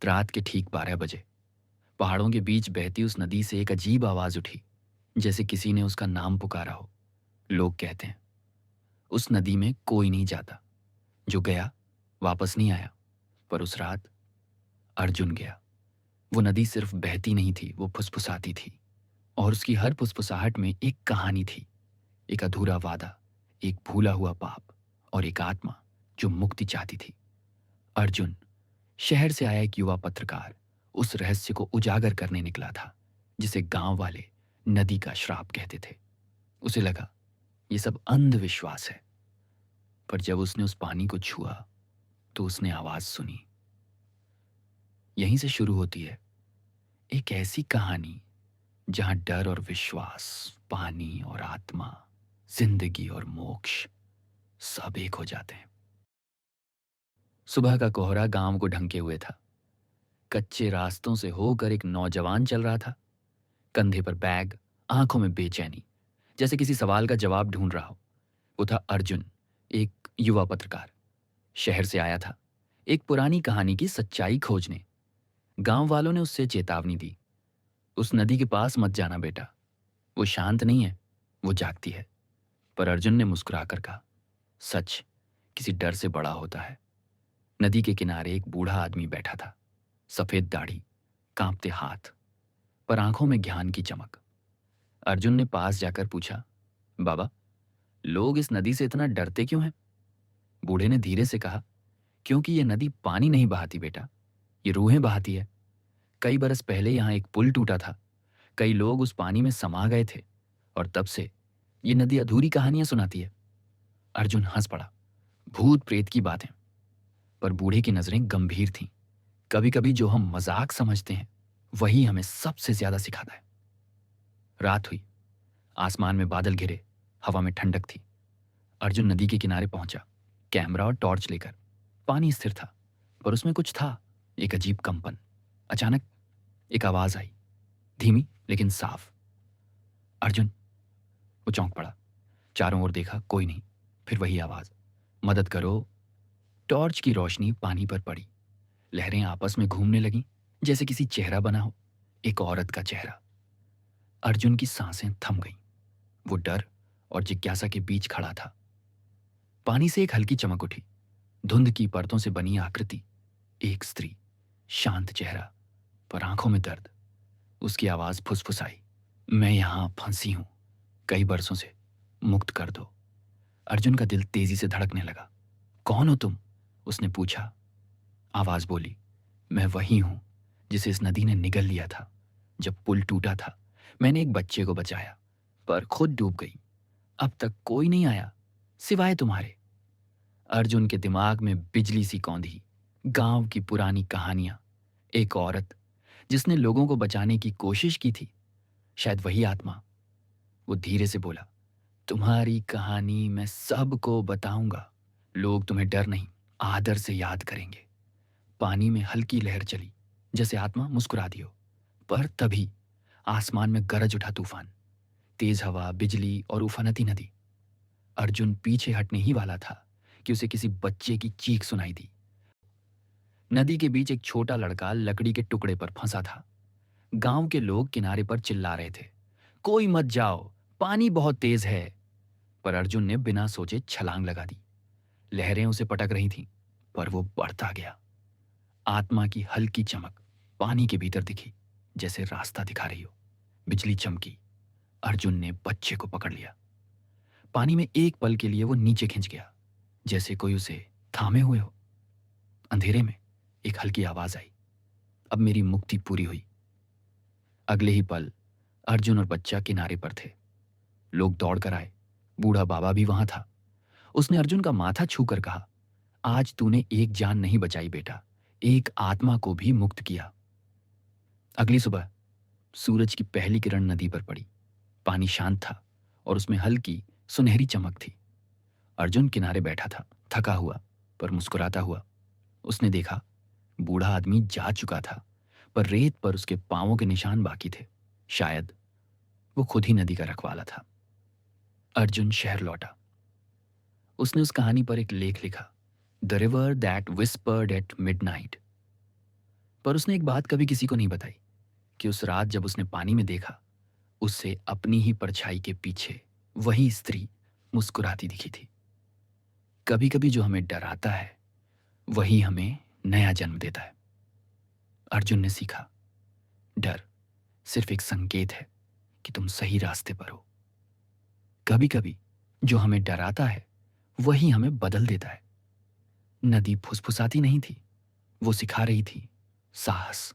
रात के ठीक 12 बजे पहाड़ों के बीच बहती उस नदी से एक अजीब आवाज उठी, जैसे किसी ने उसका नाम पुकारा हो। लोग कहते हैं उस नदी में कोई नहीं जाता, जो गया वापस नहीं आया। पर उस रात अर्जुन गया। वो नदी सिर्फ बहती नहीं थी, वो फुसफुसाती थी। और उसकी हर फुसफुसाहट में एक कहानी थी, एक अधूरा वादा, एक भूला हुआ पाप और एक आत्मा जो मुक्ति चाहती थी। अर्जुन, शहर से आया एक युवा पत्रकार, उस रहस्य को उजागर करने निकला था जिसे गांव वाले नदी का श्राप कहते थे। उसे लगा ये सब अंधविश्वास है। पर जब उसने उस पानी को छुआ तो उसने आवाज सुनी। यहीं से शुरू होती है एक ऐसी कहानी जहां डर और विश्वास, पानी और आत्मा, जिंदगी और मोक्ष सब एक हो जाते हैं। सुबह का कोहरा गांव को ढंके हुए था। कच्चे रास्तों से होकर एक नौजवान चल रहा था, कंधे पर बैग, आंखों में बेचैनी, जैसे किसी सवाल का जवाब ढूंढ रहा हो। वो था अर्जुन, एक युवा पत्रकार। शहर से आया था एक पुरानी कहानी की सच्चाई खोजने। गांव वालों ने उससे चेतावनी दी, उस नदी के पास मत जाना बेटा, वो शांत नहीं है, वो जागती है। पर अर्जुन ने मुस्कुराकर कहा, सच किसी डर से बड़ा होता है। नदी के किनारे एक बूढ़ा आदमी बैठा था, सफेद दाढ़ी, कांपते हाथ, पर आंखों में ज्ञान की चमक। अर्जुन ने पास जाकर पूछा, बाबा, लोग इस नदी से इतना डरते क्यों हैं? बूढ़े ने धीरे से कहा, क्योंकि ये नदी पानी नहीं बहाती बेटा, ये रूहें बहाती है। कई बरस पहले यहाँ एक पुल टूटा था, कई लोग उस पानी में समा गए थे, और तब से ये नदी अधूरी कहानियां सुनाती है। अर्जुन हंस पड़ा, भूत प्रेत की बातें। पर बूढ़े की नजरें गंभीर थीं। कभी कभी जो हम मजाक समझते हैं वही हमें सबसे ज्यादा सिखाता है। रात हुई, आसमान में बादल घिरे, हवा में ठंडक थी। अर्जुन नदी के किनारे पहुंचा, कैमरा और टॉर्च लेकर। पानी स्थिर था, पर उसमें कुछ था, एक अजीब कंपन। अचानक एक आवाज आई, धीमी लेकिन साफ। अर्जुन, वो चौंक पड़ा। चारों ओर देखा, कोई नहीं। फिर वही आवाज, मदद करो। टॉर्च की रोशनी पानी पर पड़ी। लहरें आपस में घूमने लगीं, जैसे किसी चेहरा बना हो, एक औरत का चेहरा। अर्जुन की सांसें थम गईं। वो डर और जिज्ञासा के बीच खड़ा था। पानी से एक हल्की चमक उठी, धुंध की परतों से बनी आकृति, एक स्त्री, शांत चेहरा, पर आंखों में दर्द। उसकी आवाज फुसफुसाई, मैं यहां फंसी हूं कई बरसों से, मुक्त कर दो। अर्जुन का दिल तेजी से धड़कने लगा। कौन हो तुम? उसने पूछा। आवाज बोली, मैं वही हूं जिसे इस नदी ने निगल लिया था। जब पुल टूटा था मैंने एक बच्चे को बचाया, पर खुद डूब गई। अब तक कोई नहीं आया सिवाय तुम्हारे। अर्जुन के दिमाग में बिजली सी कौंधी। गांव की पुरानी कहानियां, एक औरत जिसने लोगों को बचाने की कोशिश की थी, शायद वही आत्मा। वो धीरे से बोला, तुम्हारी कहानी मैं सबको बताऊंगा। लोग तुम्हें डर नहीं, आदर से याद करेंगे। पानी में हल्की लहर चली, जैसे आत्मा मुस्कुरा दी हो। पर तभी आसमान में गरज उठा तूफान, तेज हवा, बिजली और उफनती नदी। अर्जुन पीछे हटने ही वाला था कि उसे किसी बच्चे की चीख सुनाई दी। नदी के बीच एक छोटा लड़का लकड़ी के टुकड़े पर फंसा था। गांव के लोग किनारे पर चिल्ला रहे थे, कोई मत जाओ, पानी बहुत तेज है। पर अर्जुन ने बिना सोचे छलांग लगा दी। लहरें उसे पटक रही थीं, पर वो बढ़ता गया। आत्मा की हल्की चमक पानी के भीतर दिखी, जैसे रास्ता दिखा रही हो। बिजली चमकी, अर्जुन ने बच्चे को पकड़ लिया। पानी में एक पल के लिए वो नीचे खिंच गया, जैसे कोई उसे थामे हुए हो। अंधेरे में एक हल्की आवाज आई, अब मेरी मुक्ति पूरी हुई। अगले ही पल अर्जुन और बच्चा किनारे पर थे। लोग दौड़ कर आए, बूढ़ा बाबा भी वहां था। उसने अर्जुन का माथा छूकर कहा, आज तूने एक जान नहीं बचाई बेटा, एक आत्मा को भी मुक्त किया। अगली सुबह सूरज की पहली किरण नदी पर पड़ी। पानी शांत था और उसमें हल्की सुनहरी चमक थी। अर्जुन किनारे बैठा था, थका हुआ पर मुस्कुराता हुआ। उसने देखा, बूढ़ा आदमी जा चुका था, पर रेत पर उसके पांवों के निशान बाकी थे। शायद वो खुद ही नदी का रखवाला था। अर्जुन शहर लौटा। उसने उस कहानी पर एक लेख लिखा, the river that whispered at midnight. पर उसने एक बात कभी किसी को नहीं बताई कि उस रात जब उसने पानी में देखा, उससे अपनी ही परछाई के पीछे वही स्त्री मुस्कुराती दिखी थी। कभी-कभी जो हमें डराता है, वही हमें नया जन्म देता है। अर्जुन ने सीखा, डर सिर्फ एक संकेत है कि तुम सही रास्ते पर हो। कभी-कभी जो हमें डराता है, वही हमें बदल देता है। नदी फुसफुसाती नहीं थी, वो सिखा रही थी साहस।